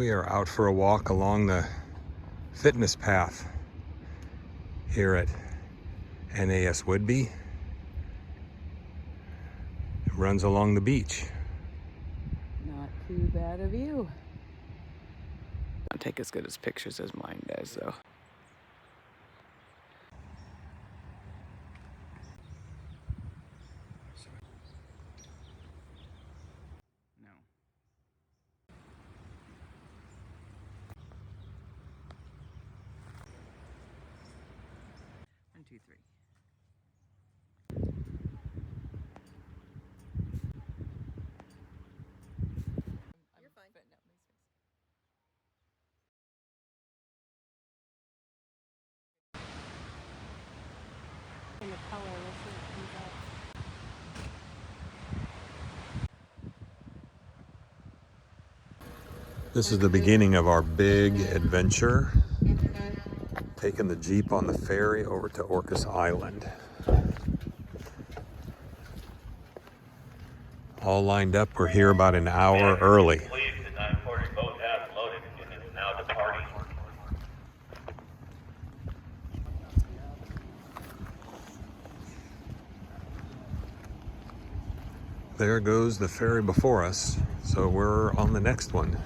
We are out for a walk along the fitness path here at NAS Whidbey. It runs along the beach. Not too bad a view. Don't take as good as pictures as mine does, though. No. 1, 2, 3. You're fine. But no, in the color, let's see what comes out. This is the beginning of our big adventure. Taking the Jeep on the ferry over to Orcas Island. All lined up, we're here about an hour early. Please, the 940 boat has loaded and is now departing. There goes the ferry before us, so we're on the next one.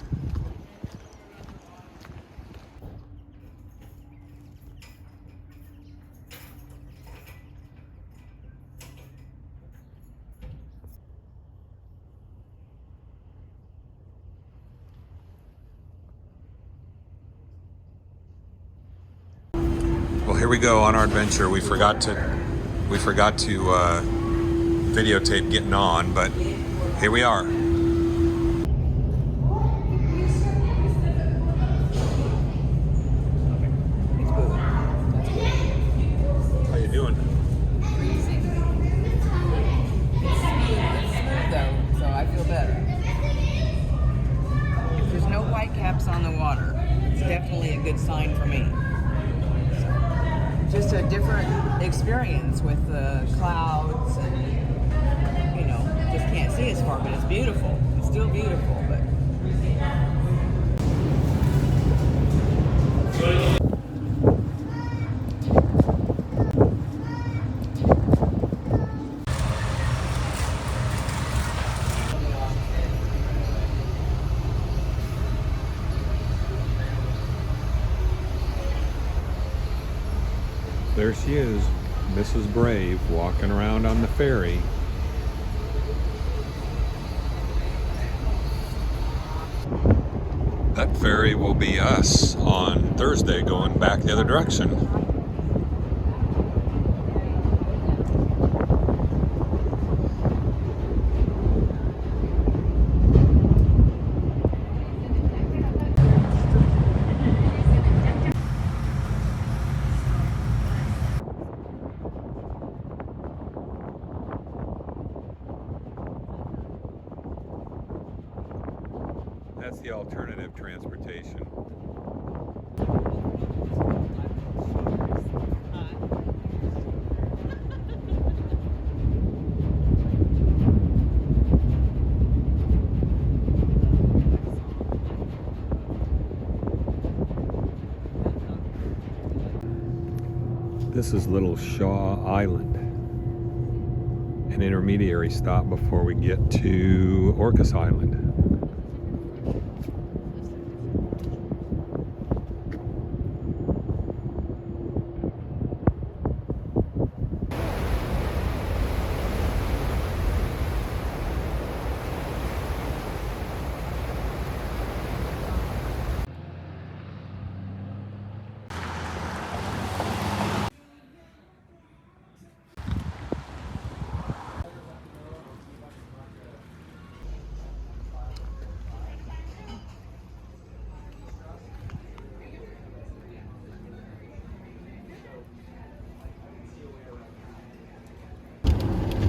Well, here we go on our adventure. We forgot to videotape getting on, but here we are. How you doing? Freezing. It's smooth though, so I feel better. There's no white caps on the water. It's definitely a good sign for me. Just a different experience with the clouds and, you know, just can't see as far, but it's beautiful. It's still beautiful, but... There she is, Mrs. Brave, walking around on the ferry. That ferry will be us on Thursday going back the other direction. That's the alternative transportation. This is Little Shaw Island, an intermediary stop before we get to Orcas Island.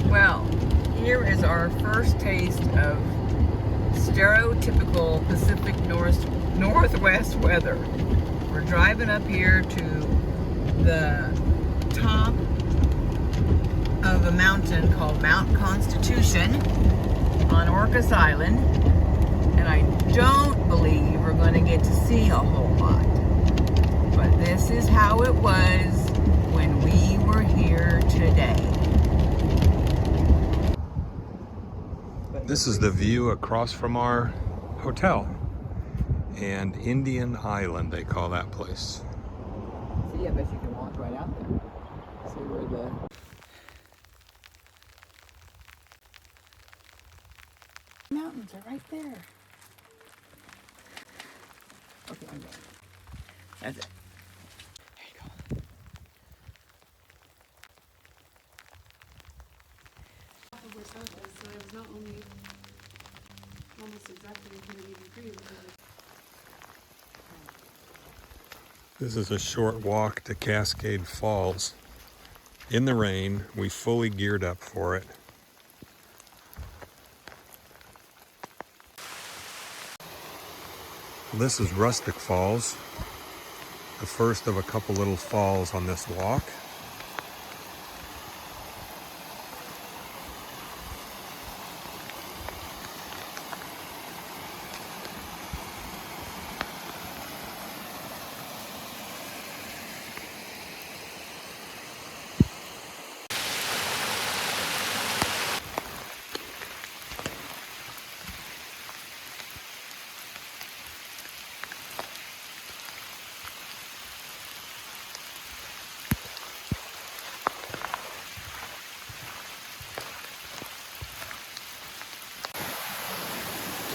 Well, here is our first taste of stereotypical Pacific Northwest weather. We're driving up here to the top of a mountain called Mount Constitution on Orcas Island. And I don't believe we're going to get to see a whole lot. But this is how it was when we were here today. This is the view across from our hotel. And Indian Island, they call that place. See, I bet you can walk right out there. See where the... mountains are right there. Okay, I'm going. That's it. There you go. So it was not only almost exactly 180 degrees. This is a short walk to Cascade Falls. In the rain, we fully geared up for it. This is Rustic Falls, the first of a couple little falls on this walk.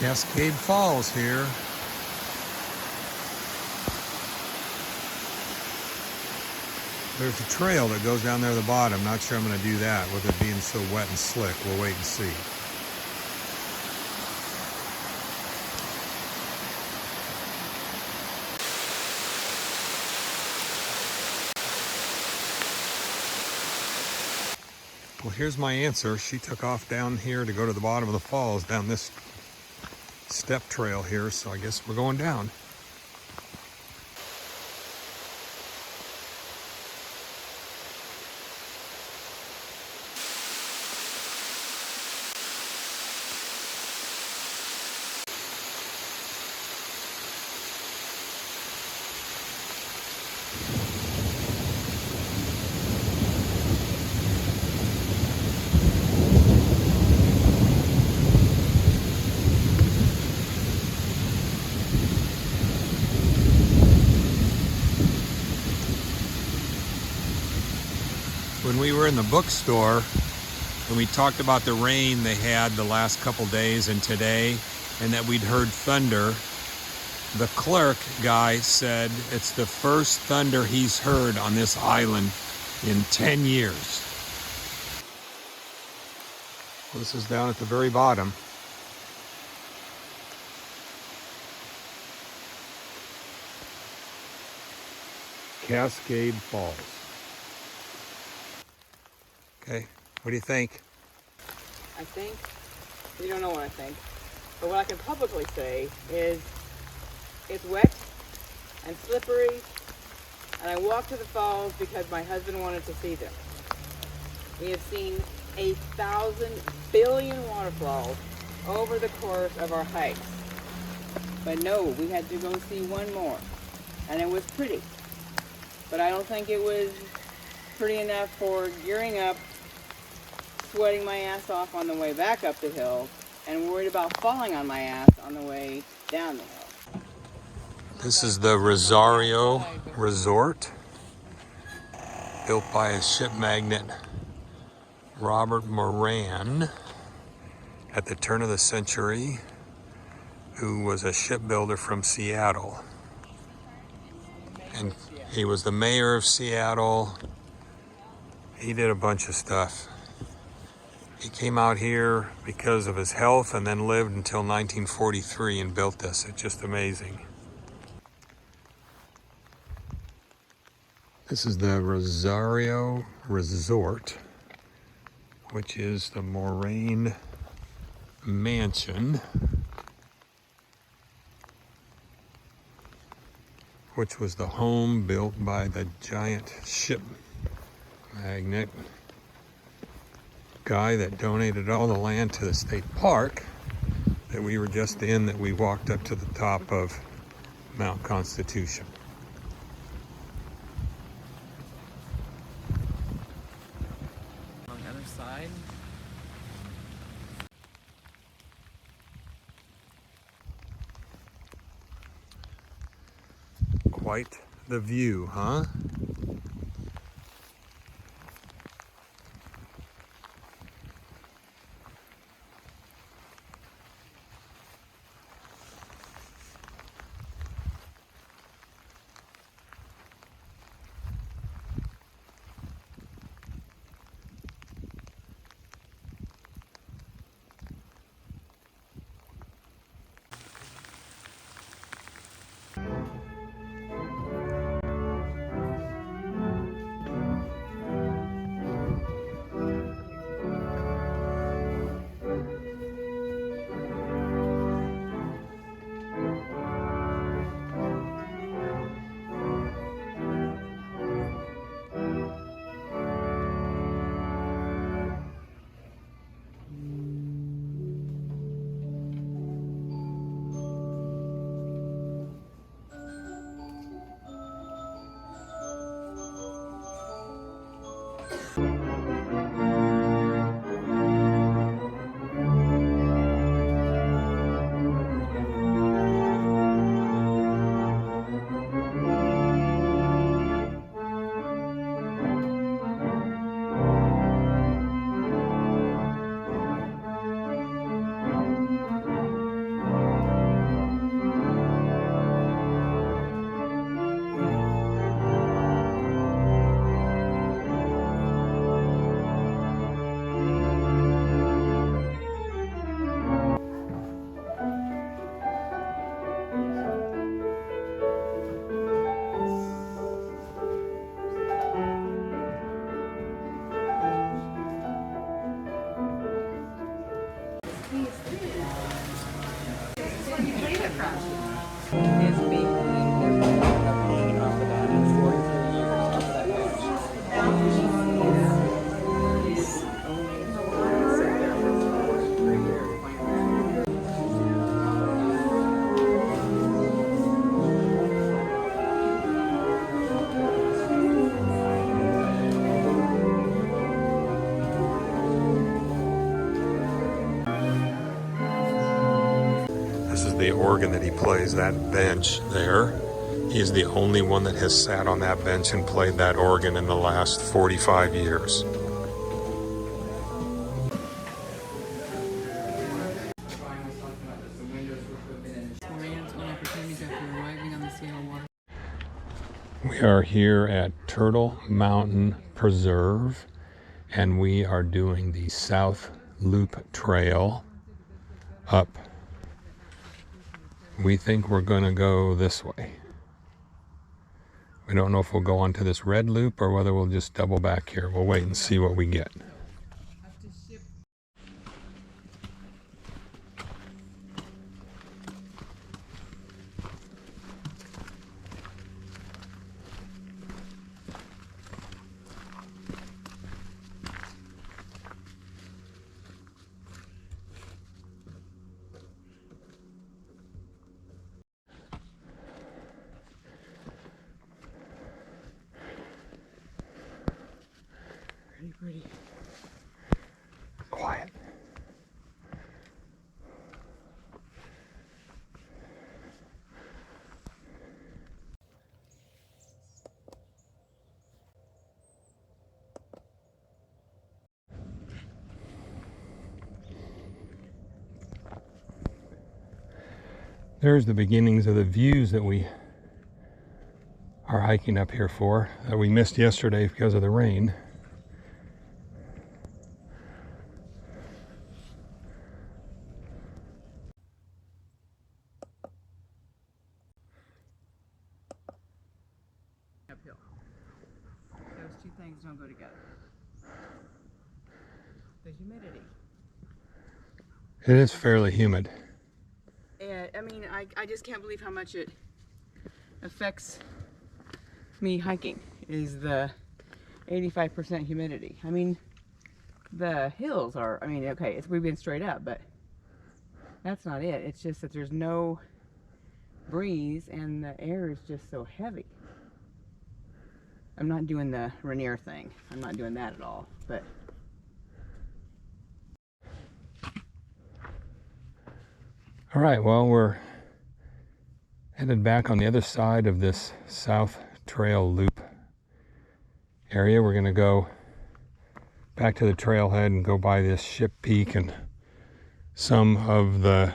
Cascade Falls here. There's a trail that goes down there at the bottom. Not sure I'm going to do that with it being so wet and slick. We'll wait and see. Well, here's my answer. She took off down here to go to the bottom of the falls down this step trail here, so I guess we're going down. When we were in the bookstore, when we talked about the rain they had the last couple days and today, and that we'd heard thunder, the clerk guy said it's the first thunder he's heard on this island in 10 years. This is down at the very bottom. Cascade Falls. Okay, what do you think? I think, you don't know what I think, but what I can publicly say is it's wet and slippery, and I walked to the falls because my husband wanted to see them. We have seen 1,000 billion waterfalls over the course of our hikes. But no, we had to go see one more, and it was pretty. But I don't think it was pretty enough for gearing up, sweating my ass off on the way back up the hill, and worried about falling on my ass on the way down the hill. This is the Rosario Resort, built by a ship magnate, Robert Moran, at the turn of the century, who was a shipbuilder from Seattle. And he was the mayor of Seattle. He did a bunch of stuff. He came out here because of his health and then lived until 1943 and built this. It's just amazing. This is the Rosario Resort, which is the Moraine Mansion, which was the home built by the giant ship magnate guy that donated all the land to the state park that we were just in that we walked up to the top of Mount Constitution. On the other side. Quite the view, huh? This is the organ that he plays, that bench there. He's the only one that has sat on that bench and played that organ in the last 45 years. We are here at Turtle Mountain Preserve, and we are doing the South Loop Trail up. We think we're going to go this way. We don't know if we'll go onto this red loop or whether we'll just double back here. We'll wait and see what we get. Pretty. Quiet. There's the beginnings of the views that we are hiking up here for, that we missed yesterday because of the rain. Uphill. Those two things don't go together. The humidity. It is fairly humid. I mean, I just can't believe how much it affects me hiking, is the 85% humidity. I mean, the hills are, I mean, okay, we've been straight up, but That's not it. It's just that there's no breeze and the air is just so heavy. I'm not doing the Rainier thing. I'm not doing that at all. But All right, well, we're headed back on the other side of this South Trail Loop area. We're going to go back to the trailhead and go by this Ship Peak and some of the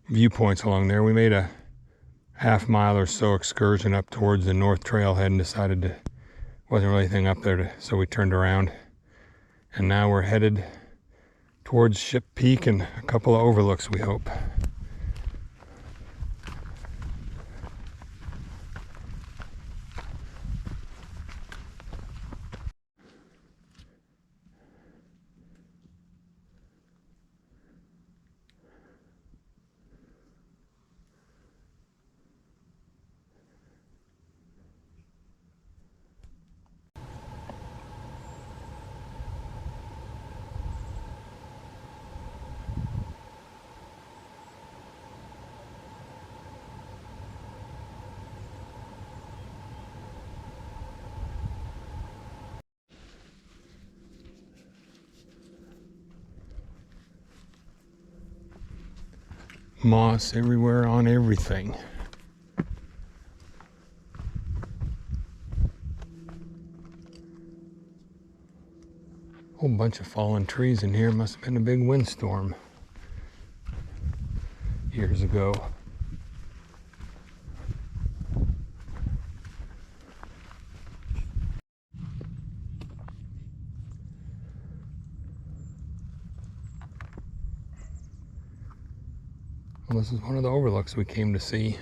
viewpoints along there. We made a half-mile or so excursion up towards the North Trailhead and decided there wasn't really anything up there, so we turned around. And now we're headed towards Ship Peak and a couple of overlooks, we hope. Moss everywhere on everything. Whole bunch of fallen trees in here. Must have been a big windstorm years ago. Well, this is one of the overlooks we came to see.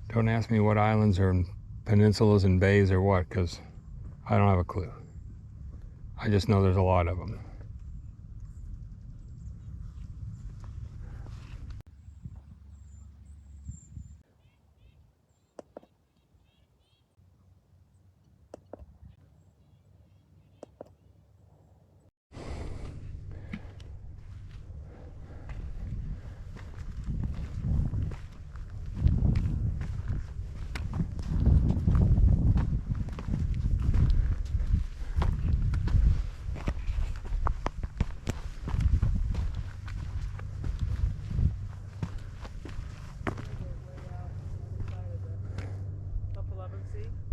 Don't ask me what islands or peninsulas and bays or what, because I don't have a clue. I just know there's a lot of them.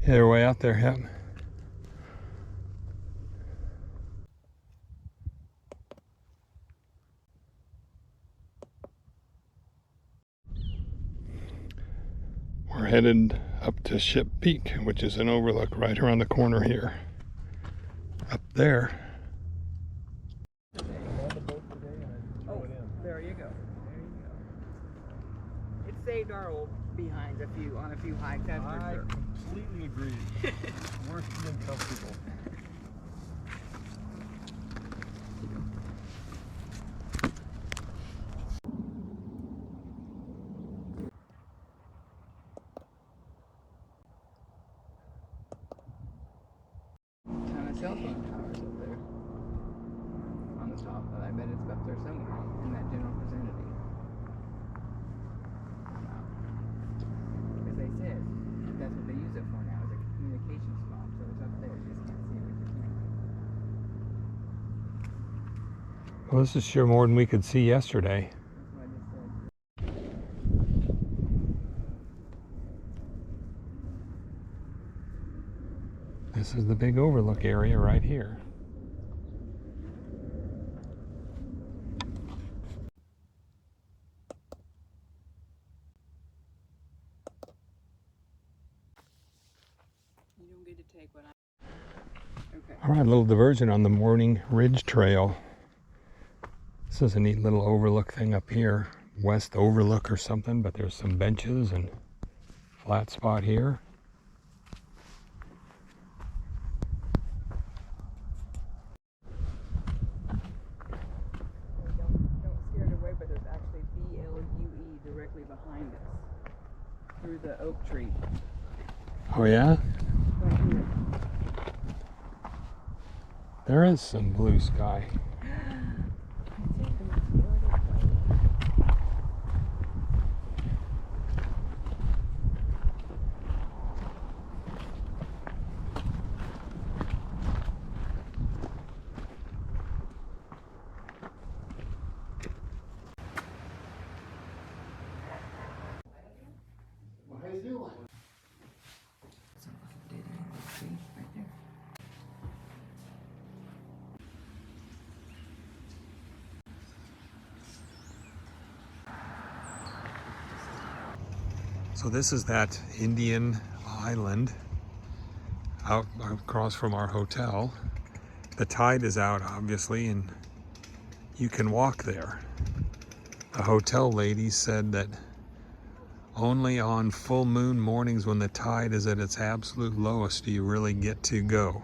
Yeah, they're way out there, yep. We're headed up to Ship Peak, which is an overlook right around the corner here. Up there. oh, there you go. There you go. It saved our old behinds on a few hikes, that's for sure. Completely agree. Worse than comfortable. Ton of cell phone towers up there on the top, but I bet it's up there somewhere in that general vicinity. Because they said that's what they use it for now, is a communication spot. So it's up there, you just can't see it with your camera. Well, this is sure more than we could see yesterday. That's what I just said. This is the big overlook area right here. You don't get to take what I... Okay. All right, a little diversion on the Morning Ridge Trail. This is a neat little overlook thing up here. West Overlook or something, but there's some benches and flat spot here. Don't scare it away, but there's actually BLUE directly behind us through the oak tree. Oh yeah? Right here. There is some blue sky. So this is that Indian island out across from our hotel. The tide is out, obviously, and you can walk there. The hotel lady said that only on full moon mornings when the tide is at its absolute lowest do you really get to go.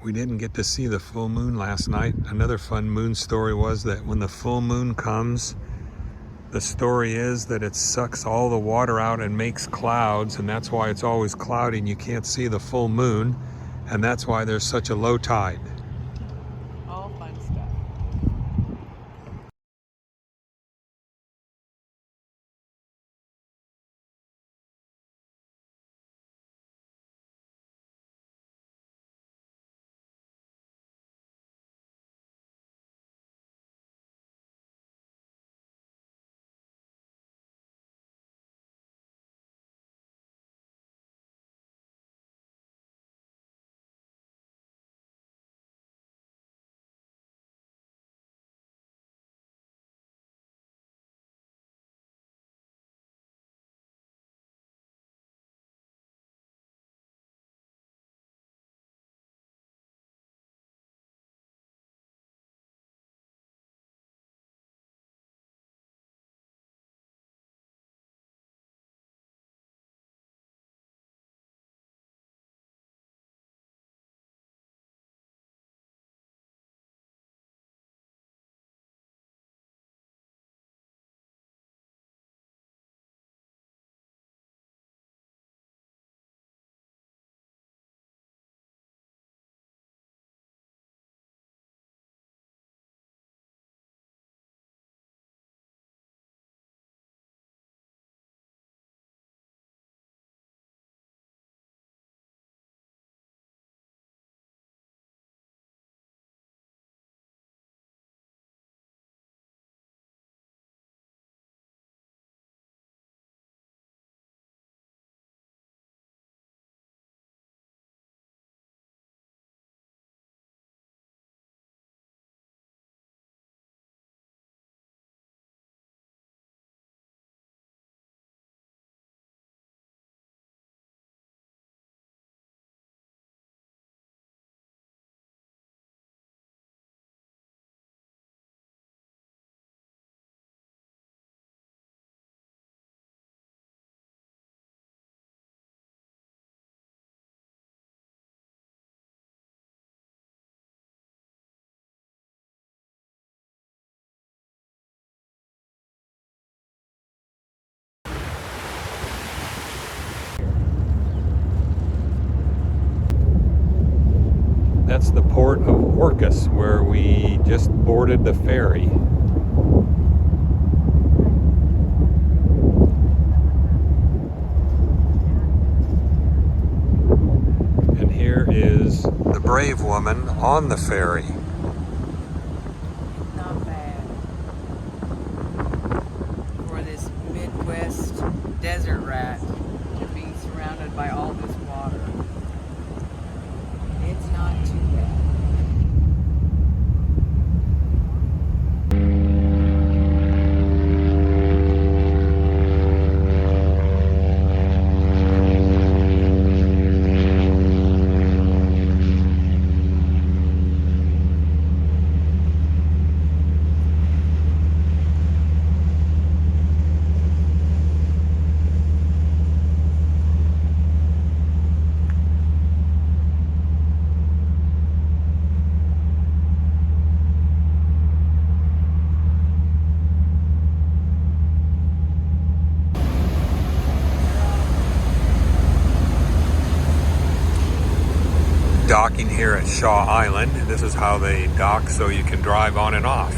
We didn't get to see the full moon last night. Another fun moon story was that when the full moon comes, the story is that it sucks all the water out and makes clouds, and that's why it's always cloudy and you can't see the full moon, and that's why there's such a low tide. All fun stuff. That's the port of Orcas, where we just boarded the ferry. And here is the brave woman on the ferry. Not bad. For this Midwest desert rat to be surrounded by all this water. It's not too bad. docking here at Shaw Island. This is how they dock so you can drive on and off.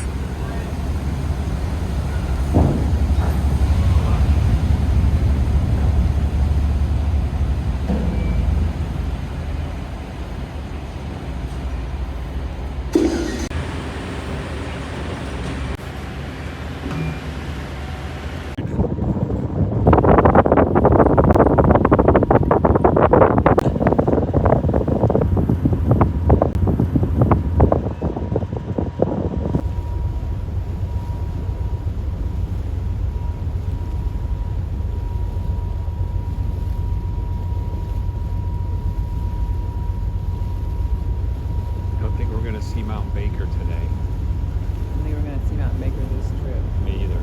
See Mount Baker today. I think we're going to see Mount Baker this trip. Me either.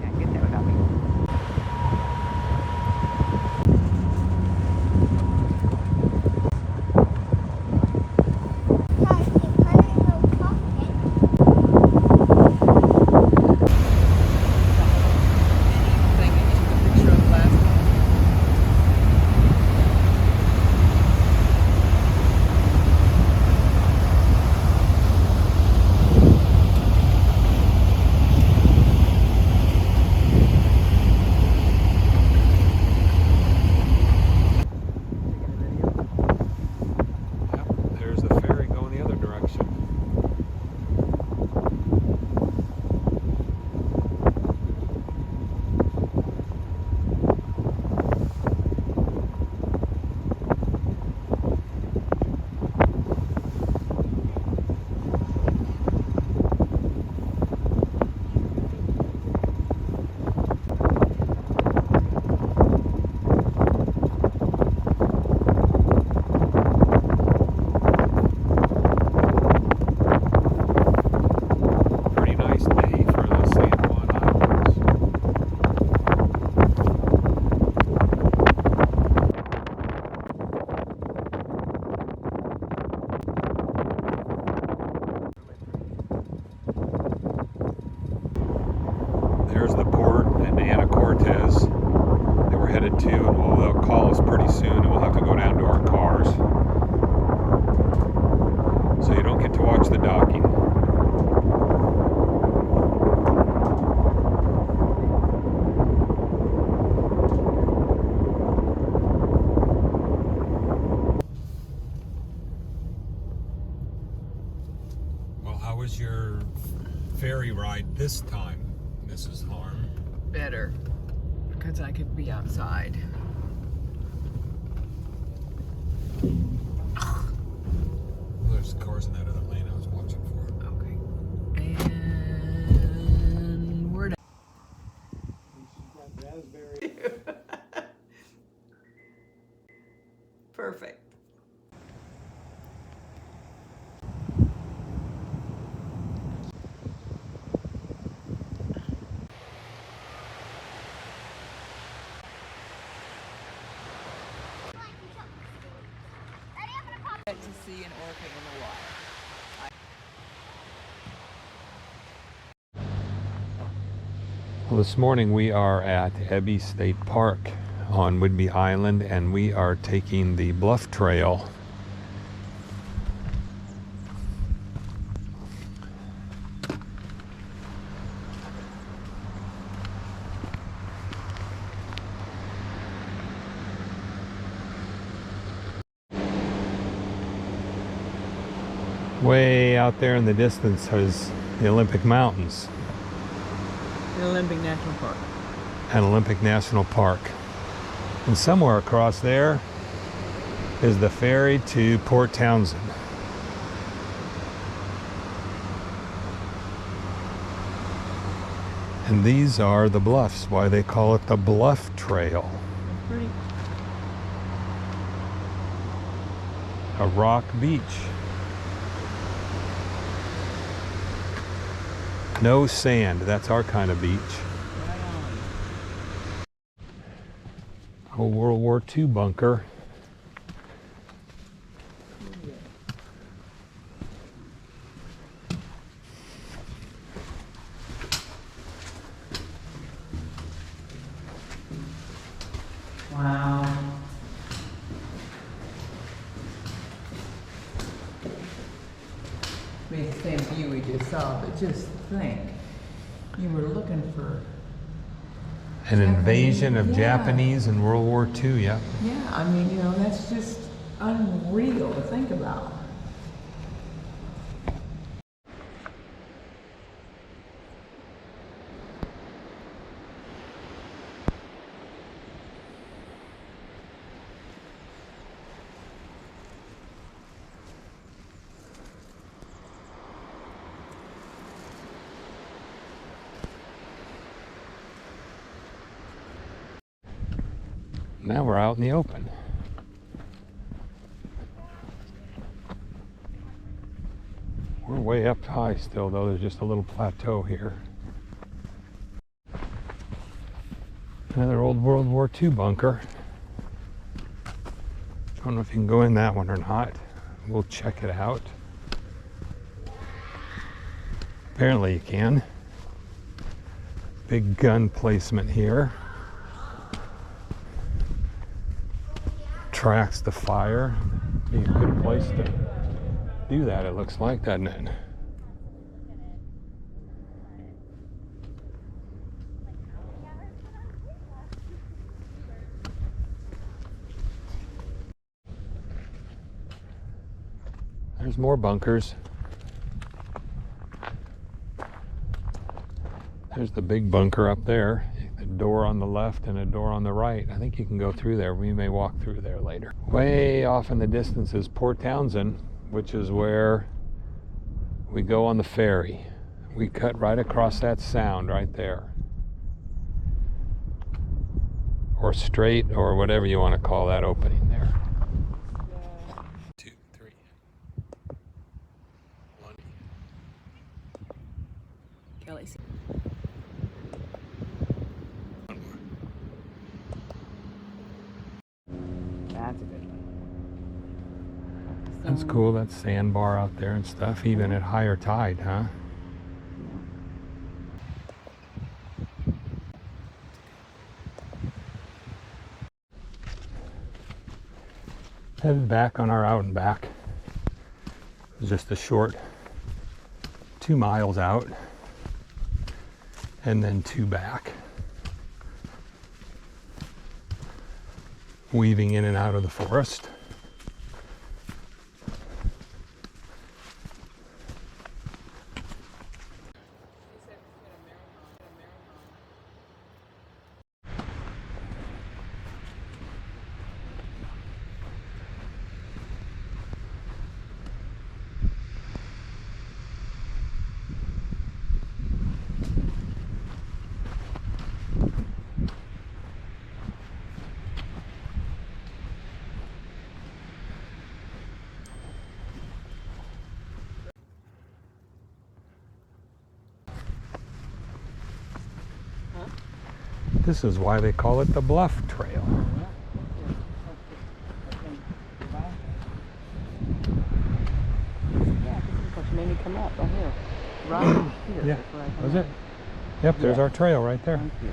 Can't get there without me. Thing that you took a picture of last night. There's the ferry going the other direction. Pretty nice day for the San Juan Islands. There's the port in Anacortes that we're headed to, and they'll call us pretty soon, and we'll have to go down to our cars. So you don't get to watch the docking. Well, how was your ferry ride this time, Mrs. Harm? Better, because I could be outside. There's cars in that other lane I was watching for. Okay. And we're done. Raspberry. Perfect. Get to see an orca in the water. Well, this morning we are at Whidbey State Park on Whidbey Island, and we are taking the Bluff Trail. Way out there in the distance is the Olympic Mountains The Olympic National Park. and Olympic National Park. And somewhere across there is the ferry to Port Townsend. And these are the bluffs, why they call it the Bluff Trail. Pretty. A rock beach. No sand, that's our kind of beach. Right on. A World War II bunker. Wow. you saw, but just think, you were looking for. An invasion of Yeah. Japanese in World War II, yeah. Yeah, I mean, you know, that's just unreal to think about. Now we're out in the open. We're way up high still, though. There's just a little plateau here. Another old World War II bunker. Don't know if you can go in that one or not. We'll check it out. Apparently you can. Big gun placement here. Tracks the fire. Be a good place to do that, it looks like, doesn't it? There's more bunkers. There's the big bunker up there. A door on the left and a door on the right. I think you can go through there. We may walk through there later. Way off in the distance is Port Townsend, which is where we go on the ferry. We cut right across that sound right there. Or straight, or whatever you want to call that opening there. 2, 3. 1. Kelly. That's a good one. That's cool. That's sandbar out there and stuff, even at higher tide, huh? Headed back on our out and back. It was just a short 2 miles out and then 2 back. Weaving in and out of the forest. This is why they call it the Bluff Trail. Made me come up right here. Right here. Yeah, That's where I come was up. it? Yep, there's Yeah. our trail right there. Thank you.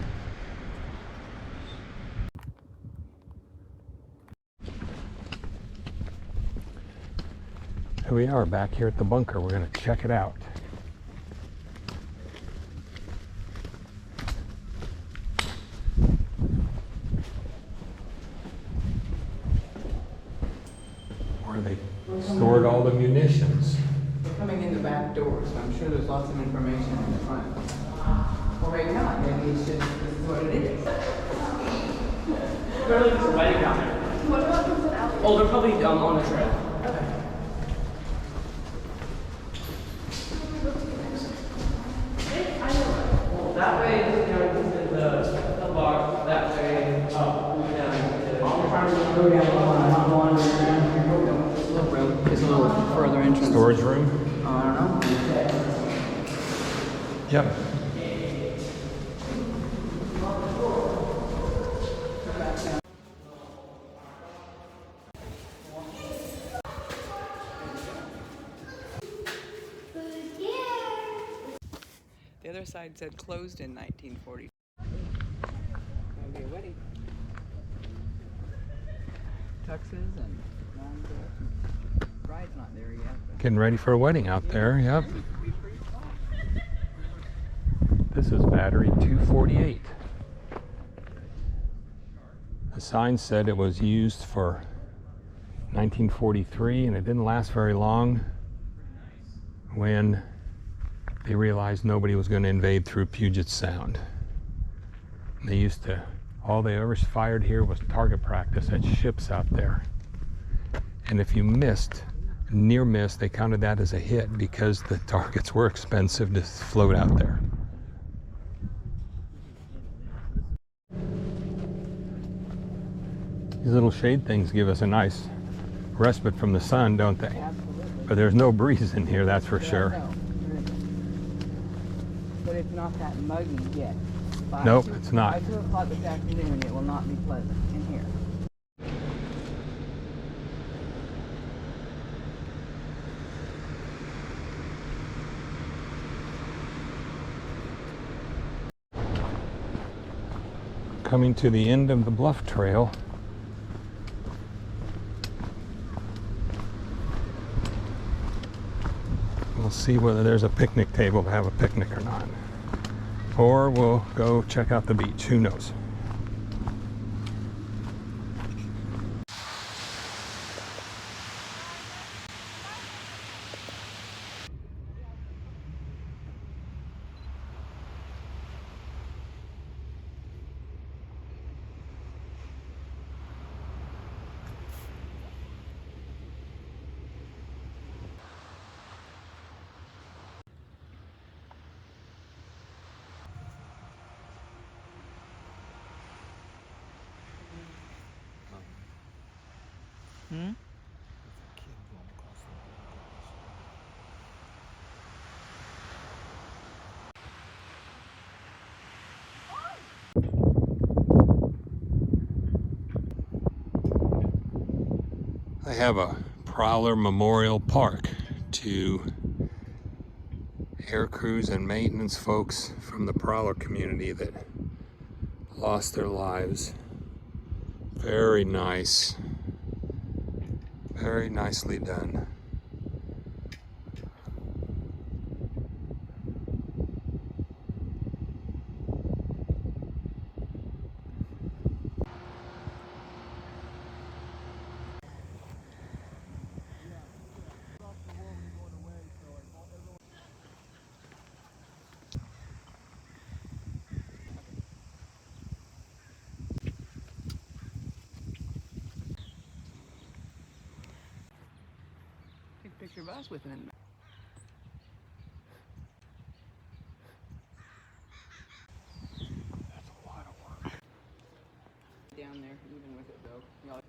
Here we are back here at the bunker. We're going to check it out. Where they stored all the munitions. We're coming in the back door, so I'm sure there's lots of information in the front. Or maybe not. Maybe it's just this is what it is. They're like just writing down there. What about those alleys? Oh, they're probably on the trail. Okay. Well, that way, you know, this is the bar. That way, moving down to Go down one, There's a little room. There's a little further entrance. Storage room? I don't know. Yep. The other side said closed in 1940. Gonna be a wedding. Tuxes and long dress. Bride's not there yet. But Getting ready for a wedding out there, yep. we pretty close. This is battery 248. The sign said it was used for 1943, and it didn't last very long when they realized nobody was going to invade through Puget Sound. They used to, all they ever fired here was target practice at ships out there. And if you missed, near miss, they counted that as a hit because the targets were expensive to float out there. These little shade things give us a nice respite from the sun, don't they? Absolutely. But there's no breeze in here, that's for sure. No, there isn't. But it's not that muggy yet. Nope, it's not. By 2 o'clock this afternoon, it will not be pleasant in here. Coming to the end of the Bluff Trail. We'll see whether there's a picnic table to have a picnic or not. Or we'll go check out the beach, who knows. They have a Prowler Memorial Park to air crews and maintenance folks from the Prowler community that lost their lives. Very nice. Very nicely done. Take a picture of us with him. That's a lot of work. Down there, even with it though. Y'all